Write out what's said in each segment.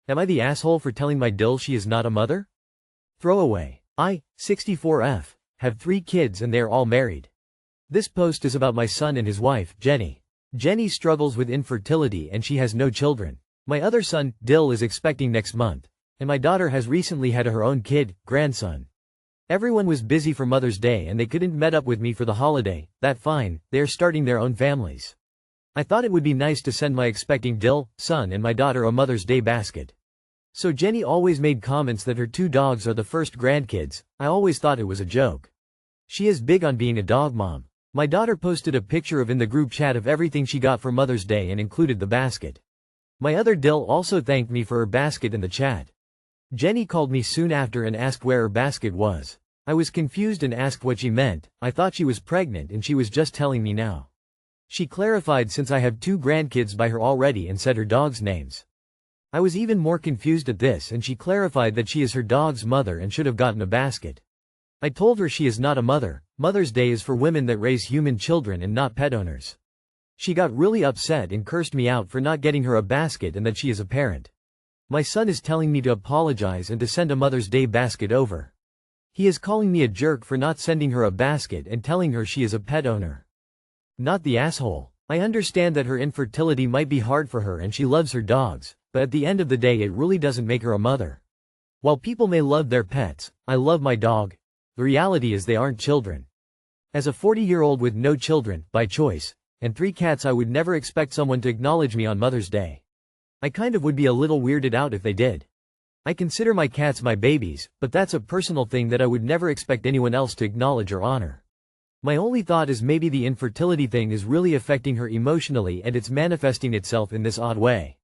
Am I the asshole for telling my dill she is not a mother? Throwaway. I, 64F, have 3 kids and they are all married. This post is about my son and his wife, Jenny. Jenny struggles with infertility and she has no children. My other son, Dill, is expecting next month. And my daughter has recently had her own kid, grandson. Everyone was busy for Mother's Day and they couldn't meet up with me for the holiday. That fine, they are starting their own families. I thought it would be nice to send my expecting Dill, son and my daughter a Mother's Day basket. So Jenny always made comments that her 2 dogs are the first grandkids. I always thought it was a joke. She is big on being a dog mom. My daughter posted a picture in the group chat of everything she got for Mother's Day and included the basket. My other Dill also thanked me for her basket in the chat. Jenny called me soon after and asked where her basket was. I was confused and asked what she meant. I thought she was pregnant and she was just telling me now. She clarified since I have 2 grandkids by her already and said her dogs' names. I was even more confused at this and she clarified that she is her dog's mother and should have gotten a basket. I told her she is not a mother. Mother's Day is for women that raise human children and not pet owners. She got really upset and cursed me out for not getting her a basket and that she is a parent. My son is telling me to apologize and to send a Mother's Day basket over. He is calling me a jerk for not sending her a basket and telling her she is a pet owner. Not the asshole. I understand that her infertility might be hard for her and she loves her dogs, but at the end of the day it really doesn't make her a mother. While people may love their pets, I love my dog. The reality is they aren't children. As a 40-year-old with no children, by choice, and 3 cats, I would never expect someone to acknowledge me on Mother's Day. I kind of would be a little weirded out if they did. I consider my cats my babies, but that's a personal thing that I would never expect anyone else to acknowledge or honor. My only thought is maybe the infertility thing is really affecting her emotionally and it's manifesting itself in this odd way.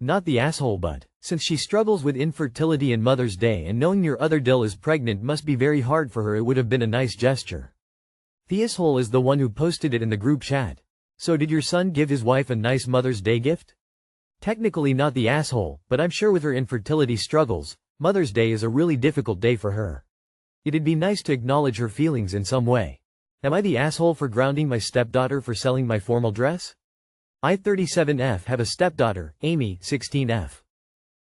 Not the asshole, but since she struggles with infertility and Mother's Day and knowing your other Dill is pregnant must be very hard for her, it would have been a nice gesture. The asshole is the one who posted it in the group chat. So did your son give his wife a nice Mother's Day gift? Technically not the asshole, but I'm sure with her infertility struggles, Mother's Day is a really difficult day for her. It'd be nice to acknowledge her feelings in some way. Am I the asshole for grounding my stepdaughter for selling my formal dress? I 37F have a stepdaughter, Amy, 16F.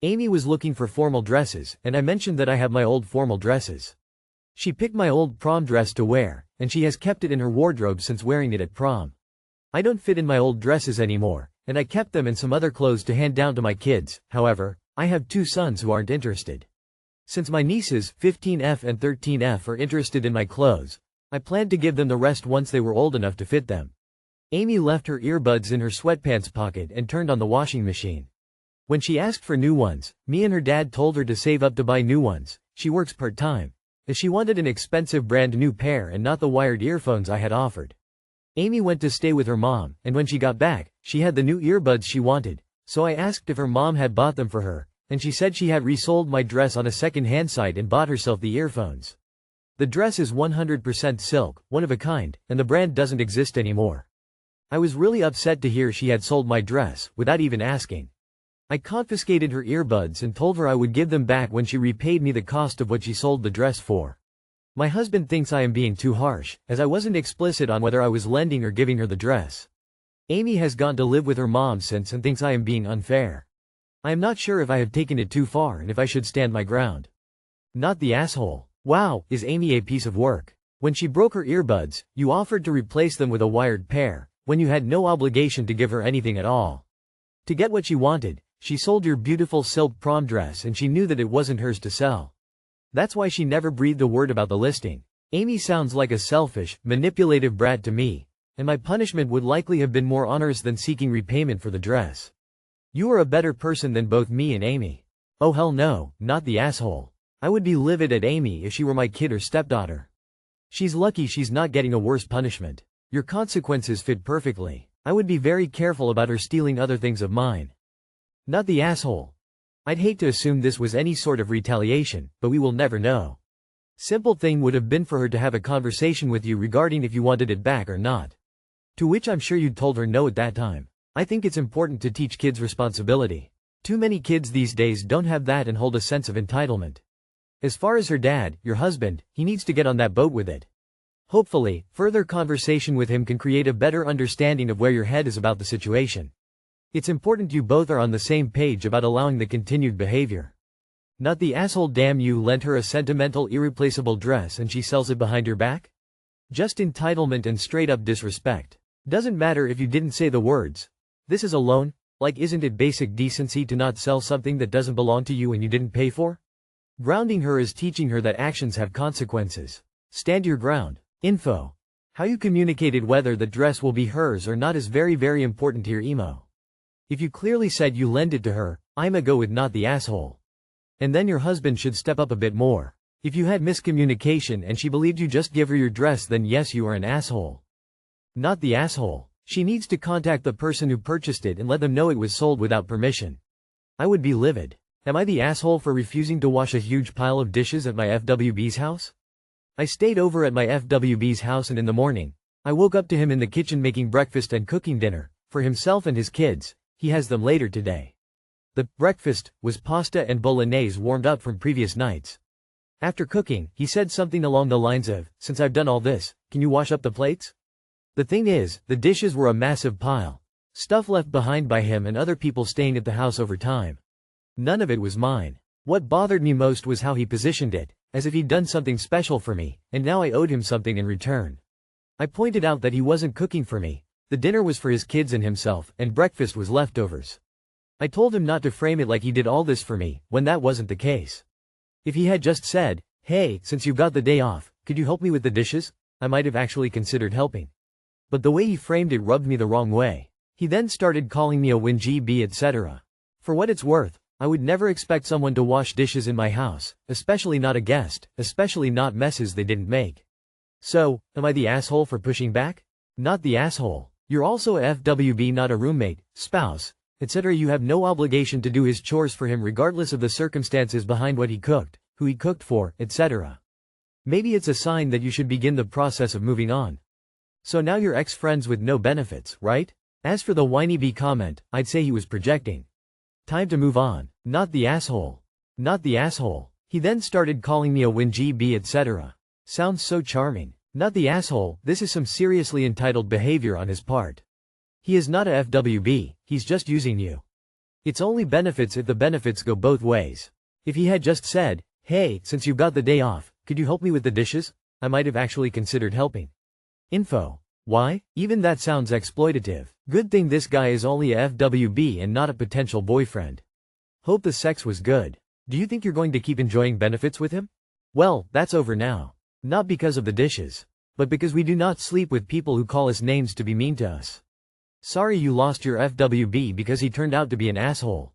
Amy was looking for formal dresses, and I mentioned that I have my old formal dresses. She picked my old prom dress to wear, and she has kept it in her wardrobe since wearing it at prom. I don't fit in my old dresses anymore, and I kept them and some other clothes to hand down to my kids. However, I have 2 sons who aren't interested. Since my nieces, 15F and 13F, are interested in my clothes, I planned to give them the rest once they were old enough to fit them. Amy left her earbuds in her sweatpants pocket and turned on the washing machine. When she asked for new ones, me and her dad told her to save up to buy new ones. She works part-time, as she wanted an expensive brand new pair and not the wired earphones I had offered. Amy went to stay with her mom, and when she got back, she had the new earbuds she wanted, so I asked if her mom had bought them for her, and she said she had resold my dress on a second-hand site and bought herself the earphones. The dress is 100% silk, one of a kind, and the brand doesn't exist anymore. I was really upset to hear she had sold my dress, without even asking. I confiscated her earbuds and told her I would give them back when she repaid me the cost of what she sold the dress for. My husband thinks I am being too harsh, as I wasn't explicit on whether I was lending or giving her the dress. Amy has gone to live with her mom since and thinks I am being unfair. I am not sure if I have taken it too far and if I should stand my ground. Not the asshole. Wow, is Amy a piece of work? When she broke her earbuds, you offered to replace them with a wired pair, when you had no obligation to give her anything at all. To get what she wanted, she sold your beautiful silk prom dress and she knew that it wasn't hers to sell. That's why she never breathed a word about the listing. Amy sounds like a selfish, manipulative brat to me, and my punishment would likely have been more onerous than seeking repayment for the dress. You are a better person than both me and Amy. Oh hell no, not the asshole. I would be livid at Amy if she were my kid or stepdaughter. She's lucky she's not getting a worse punishment. Your consequences fit perfectly. I would be very careful about her stealing other things of mine. Not the asshole. I'd hate to assume this was any sort of retaliation, but we will never know. Simple thing would have been for her to have a conversation with you regarding if you wanted it back or not. To which I'm sure you'd told her no at that time. I think it's important to teach kids responsibility. Too many kids these days don't have that and hold a sense of entitlement. As far as her dad, your husband, he needs to get on that boat with it. Hopefully, further conversation with him can create a better understanding of where your head is about the situation. It's important you both are on the same page about allowing the continued behavior. Not the asshole. Damn, you lent her a sentimental irreplaceable dress and she sells it behind your back? Just entitlement and straight up disrespect. Doesn't matter if you didn't say the words. This is a loan, like isn't it basic decency to not sell something that doesn't belong to you and you didn't pay for? Grounding her is teaching her that actions have consequences. Stand your ground. Info. How you communicated whether the dress will be hers or not is very important here. Emo. If you clearly said you lend it to her, I'ma go with not the asshole. And then your husband should step up a bit more. If you had miscommunication and she believed you just give her your dress, then yes, you are an asshole. Not the asshole. She needs to contact the person who purchased it and let them know it was sold without permission. I would be livid. Am I the asshole for refusing to wash a huge pile of dishes at my FWB's house? I stayed over at my FWB's house and in the morning, I woke up to him in the kitchen making breakfast and cooking dinner, for himself and his kids. He has them later today. The breakfast was pasta and bolognese warmed up from previous nights. After cooking, he said something along the lines of, "Since I've done all this, can you wash up the plates?" The thing is, the dishes were a massive pile. Stuff left behind by him and other people staying at the house over time. None of it was mine. What bothered me most was how he positioned it, as if he'd done something special for me, and now I owed him something in return. I pointed out that he wasn't cooking for me. The dinner was for his kids and himself, and breakfast was leftovers. I told him not to frame it like he did all this for me, when that wasn't the case. If he had just said, "Hey, since you've got the day off, could you help me with the dishes?" I might have actually considered helping. But the way he framed it rubbed me the wrong way. He then started calling me a whingy, etc. For what it's worth, I would never expect someone to wash dishes in my house, especially not a guest, especially not messes they didn't make. So, am I the asshole for pushing back? Not the asshole. You're also a FWB, not a roommate, spouse, etc. You have no obligation to do his chores for him regardless of the circumstances behind what he cooked, who he cooked for, etc. Maybe it's a sign that you should begin the process of moving on. So now you're ex-friends with no benefits, right? As for the whiny bee comment, I'd say he was projecting. Time to move on. Not the asshole. Not the asshole. He then started calling me a whingy, etc. Sounds so charming. Not the asshole. This is some seriously entitled behavior on his part. He is not a FWB, he's just using you. It's only benefits if the benefits go both ways. If he had just said, "Hey, since you've got the day off, could you help me with the dishes?" I might have actually considered helping. Info. Why? Even that sounds exploitative. Good thing this guy is only a FWB and not a potential boyfriend. Hope the sex was good. Do you think you're going to keep enjoying benefits with him? Well, that's over now. Not because of the dishes, but because we do not sleep with people who call us names to be mean to us. Sorry you lost your FWB because he turned out to be an asshole.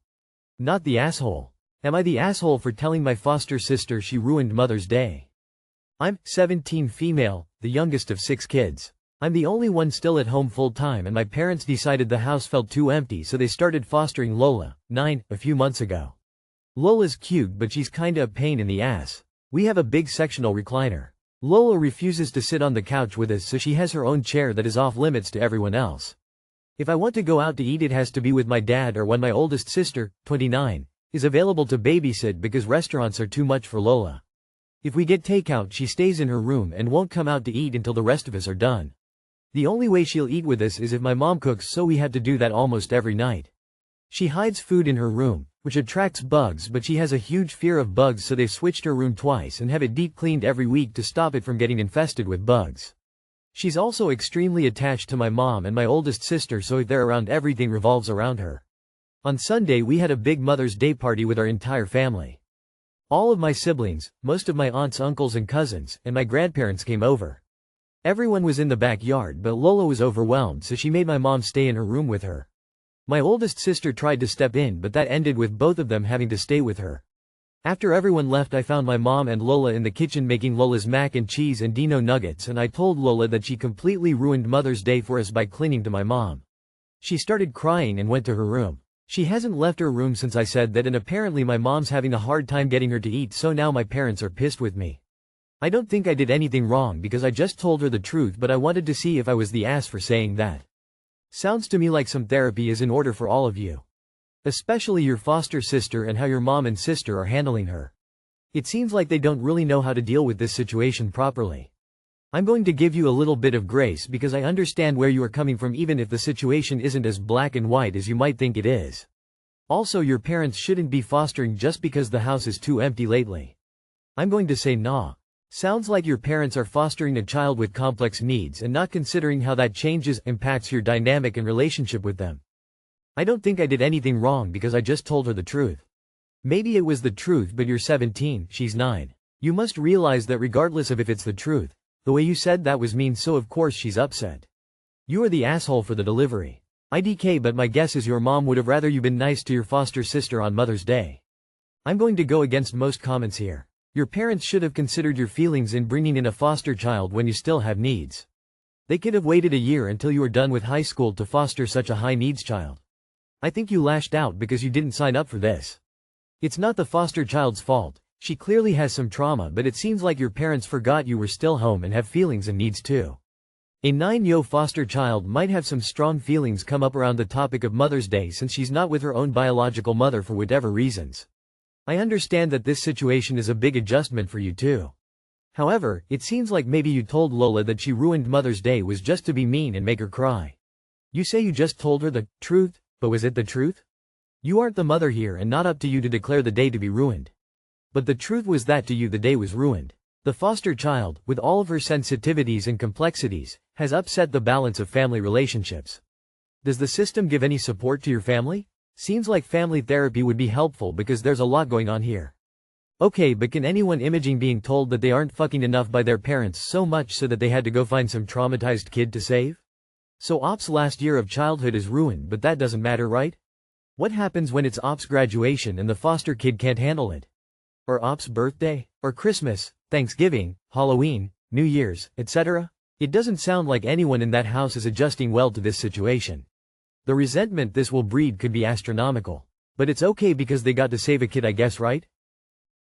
Not the asshole. Am I the asshole for telling my foster sister she ruined Mother's Day? I'm 17, female, the youngest of 6 kids. I'm the only one still at home full-time and my parents decided the house felt too empty so they started fostering Lola, 9, a few months ago. Lola's cute but she's kinda a pain in the ass. We have a big sectional recliner. Lola refuses to sit on the couch with us so she has her own chair that is off limits to everyone else. If I want to go out to eat it has to be with my dad or when my oldest sister, 29, is available to babysit because restaurants are too much for Lola. If we get takeout she stays in her room and won't come out to eat until the rest of us are done. The only way she'll eat with us is if my mom cooks, so we have to do that almost every night. She hides food in her room, which attracts bugs, but she has a huge fear of bugs so they've switched her room twice and have it deep cleaned every week to stop it from getting infested with bugs. She's also extremely attached to my mom and my oldest sister, so if they're around everything revolves around her. On Sunday we had a big Mother's Day party with our entire family. All of my siblings, most of my aunts, uncles and cousins, and my grandparents came over. Everyone was in the backyard but Lola was overwhelmed so she made my mom stay in her room with her. My oldest sister tried to step in but that ended with both of them having to stay with her. After everyone left I found my mom and Lola in the kitchen making Lola's mac and cheese and Dino nuggets and I told Lola that she completely ruined Mother's Day for us by clinging to my mom. She started crying and went to her room. She hasn't left her room since I said that and apparently my mom's having a hard time getting her to eat so now my parents are pissed with me. I don't think I did anything wrong because I just told her the truth but I wanted to see if I was the ass for saying that. Sounds to me like some therapy is in order for all of you. Especially your foster sister and how your mom and sister are handling her. It seems like they don't really know how to deal with this situation properly. I'm going to give you a little bit of grace because I understand where you are coming from even if the situation isn't as black and white as you might think it is. Also, your parents shouldn't be fostering just because the house is too empty lately. I'm going to say nah. Sounds like your parents are fostering a child with complex needs and not considering how that impacts your dynamic and relationship with them. I don't think I did anything wrong because I just told her the truth. Maybe it was the truth, but you're 17, she's 9. You must realize that regardless of if it's the truth, the way you said that was mean, so of course she's upset. You are the asshole for the delivery. IDK, but my guess is your mom would have rather you been nice to your foster sister on Mother's Day. I'm going to go against most comments here. Your parents should have considered your feelings in bringing in a foster child when you still have needs. They could have waited a year until you were done with high school to foster such a high-needs child. I think you lashed out because you didn't sign up for this. It's not the foster child's fault. She clearly has some trauma, but it seems like your parents forgot you were still home and have feelings and needs too. A 9-year foster child might have some strong feelings come up around the topic of Mother's Day since she's not with her own biological mother for whatever reasons. I understand that this situation is a big adjustment for you too. However, it seems like maybe you told Lola that she ruined Mother's Day was just to be mean and make her cry. You say you just told her the truth, but was it the truth? You aren't the mother here and not up to you to declare the day to be ruined. But the truth was that to you the day was ruined. The foster child, with all of her sensitivities and complexities, has upset the balance of family relationships. Does the system give any support to your family? Seems like family therapy would be helpful because there's a lot going on here. Okay, but can anyone imagine being told that they aren't fucking enough by their parents so much so that they had to go find some traumatized kid to save? So Op's last year of childhood is ruined, but that doesn't matter, right? What happens when it's Op's graduation and the foster kid can't handle it? Or Op's birthday? Or Christmas, Thanksgiving, Halloween, New Year's, etc.? It doesn't sound like anyone in that house is adjusting well to this situation. The resentment this will breed could be astronomical. But it's okay because they got to save a kid, I guess, right?